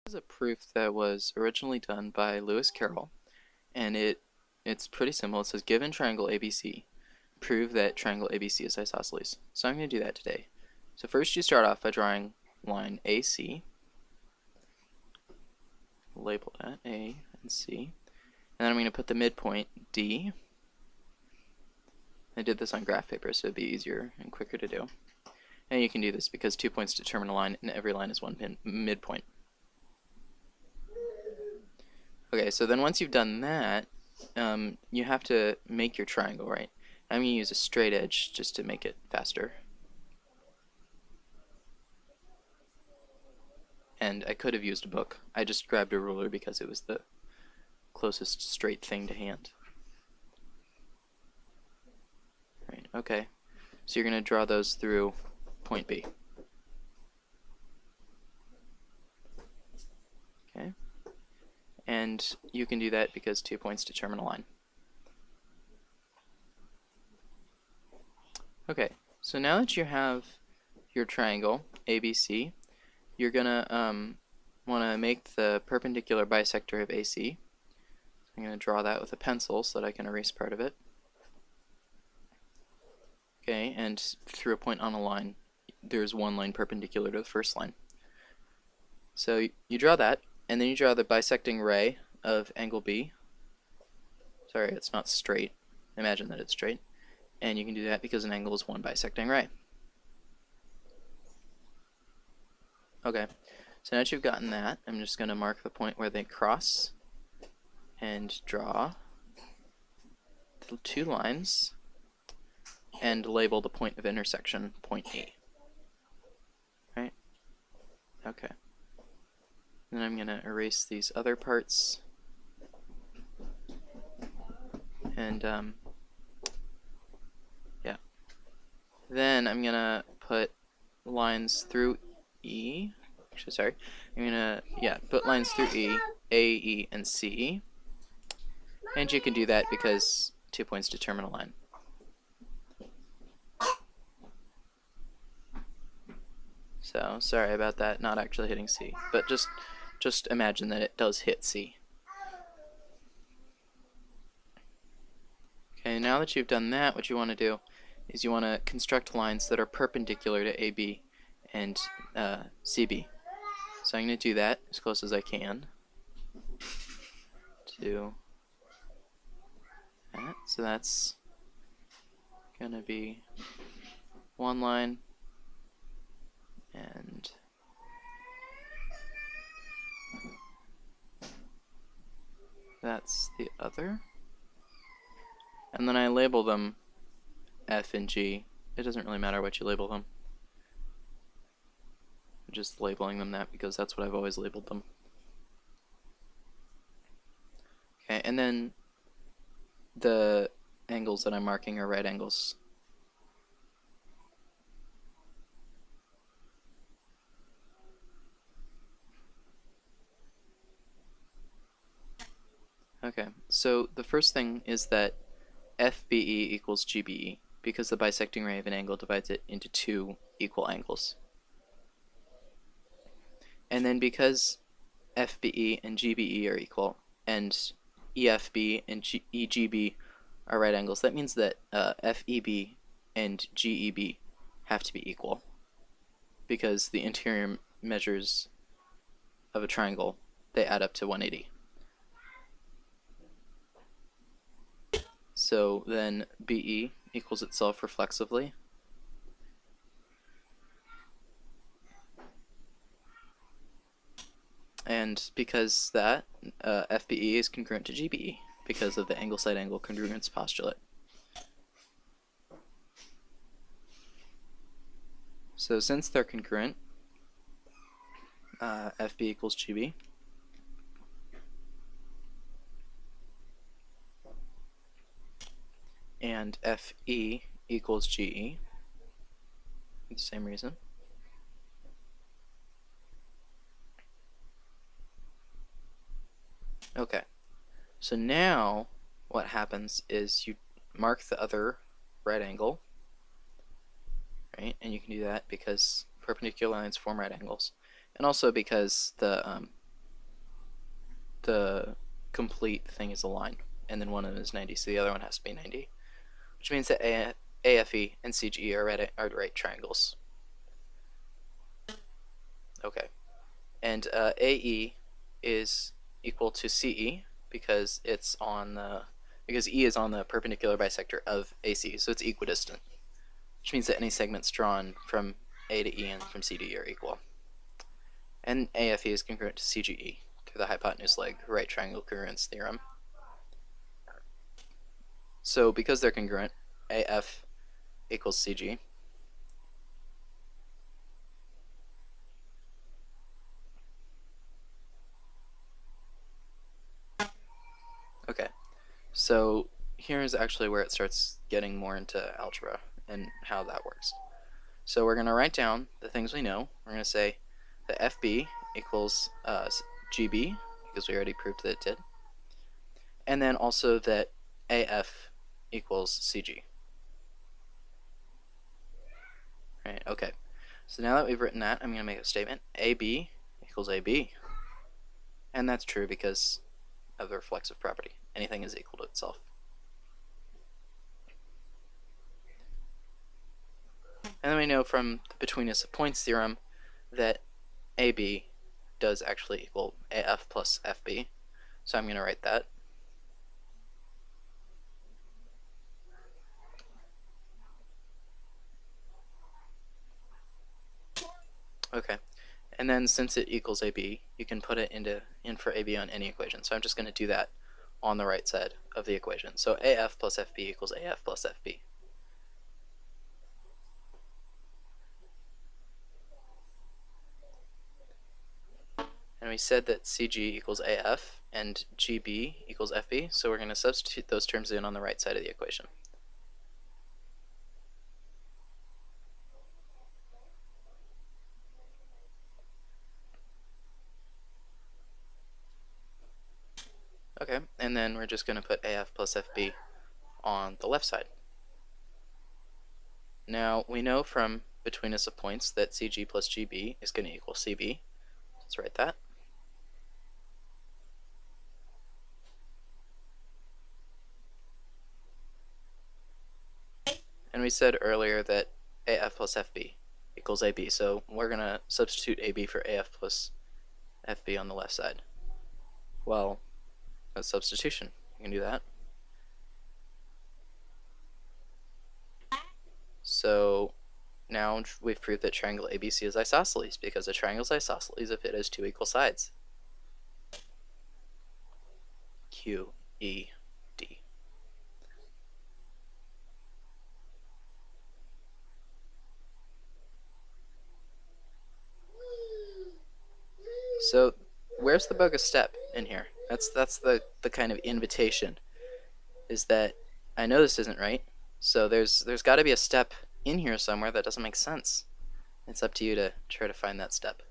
This is a proof that was originally done by Lewis Carroll, and it's pretty simple. It says given triangle ABC, prove that triangle ABC is isosceles. So I'm going to do that today. So first you start off by drawing line AC, label that A and C, and then I'm going to put the midpoint D. I did this on graph paper so it'd be easier and quicker to do. And you can do this because 2 points determine a line and every line is one midpoint. Okay, so then once you've done that, you have to make your triangle, right? I'm going to use a straight edge just to make it faster. And I could have used a book. I just grabbed a ruler because it was the closest straight thing to hand. Right, okay. So you're going to draw those through point B. Okay. And you can do that because 2 points determine a line. Okay, so now that you have your triangle, ABC, you're gonna want to make the perpendicular bisector of AC. I'm going to draw that with a pencil so that I can erase part of it. Okay, and through a point on a line, there's one line perpendicular to the first line. So you draw that, and then you draw the bisecting ray of angle B. Sorry, it's not straight. Imagine that it's straight. And you can do that because an angle is one bisecting ray. Okay, so now that you've gotten that, I'm just going to mark the point where they cross and draw the two lines and label the point of intersection point E. Right? Okay. Then I'm going to erase these other parts and yeah. Then I'm going to put lines through E. Actually, sorry. I'm going to put lines through E, A, E, and C. And you can do that because 2 points determine a line. So, sorry about that not actually hitting C, but just imagine that it does hit C. Okay, now that you've done that, what you want to do is you want to construct lines that are perpendicular to AB and CB. So I'm going to do that as close as I can to that. So that's going to be one line and that's the other. And then I label them F and G. It doesn't really matter what you label them. I'm just labeling them that because that's what I've always labeled them. Okay, and then the angles that I'm marking are right angles. Okay, so the first thing is that FBE equals GBE because the bisecting ray of an angle divides it into two equal angles. And then because FBE and GBE are equal and EFB and EGB are right angles, that means that FEB and GEB have to be equal because the interior measures of a triangle, they add up to 180. So then BE equals itself reflexively. And because that, FBE is congruent to GBE because of the angle-side-angle congruence postulate. So since they're congruent, FB equals GB. And FE equals GE for the same reason. Okay, so now what happens is you mark the other right angle, right? And you can do that because perpendicular lines form right angles, and also because the the complete thing is a line, and then one of them is 90, so the other one has to be 90, which means that AFE and CGE are right triangles. Okay, and AE is equal to CE because E is on the perpendicular bisector of AC, so it's equidistant, which means that any segments drawn from A to E and from C to E are equal. And AFE is congruent to CGE through the hypotenuse leg right triangle congruence theorem. So because they're congruent, AF equals CG. Okay, so here is actually where it starts getting more into algebra and how that works. So we're going to write down the things we know. We're going to say that FB equals GB, because we already proved that it did. And then also that AF equals CG. Right, okay. So now that we've written that, I'm going to make a statement. AB equals AB. And that's true because of the reflexive property. Anything is equal to itself. And then we know from the betweenness of points theorem that AB does actually equal AF plus FB. So I'm going to write that. Okay. And then since it equals AB, you can put it in for AB on any equation. So I'm just going to do that on the right side of the equation. So AF plus FB equals AF plus FB. And we said that CG equals AF and GB equals FB, so we're going to substitute those terms in on the right side of the equation. Okay, and then we're just going to put AF plus FB on the left side. Now, we know from betweenness of points that CG plus GB is going to equal CB. Let's write that. And we said earlier that AF plus FB equals AB, so we're going to substitute AB for AF plus FB on the left side. Well, that's substitution. You can do that. So now we've proved that triangle ABC is isosceles because a triangle is isosceles if it has two equal sides. Q, E, D. So where's the bogus step in here? That's the kind of invitation, is that I know this isn't right, so there's got to be a step in here somewhere that doesn't make sense. It's up to you to try to find that step.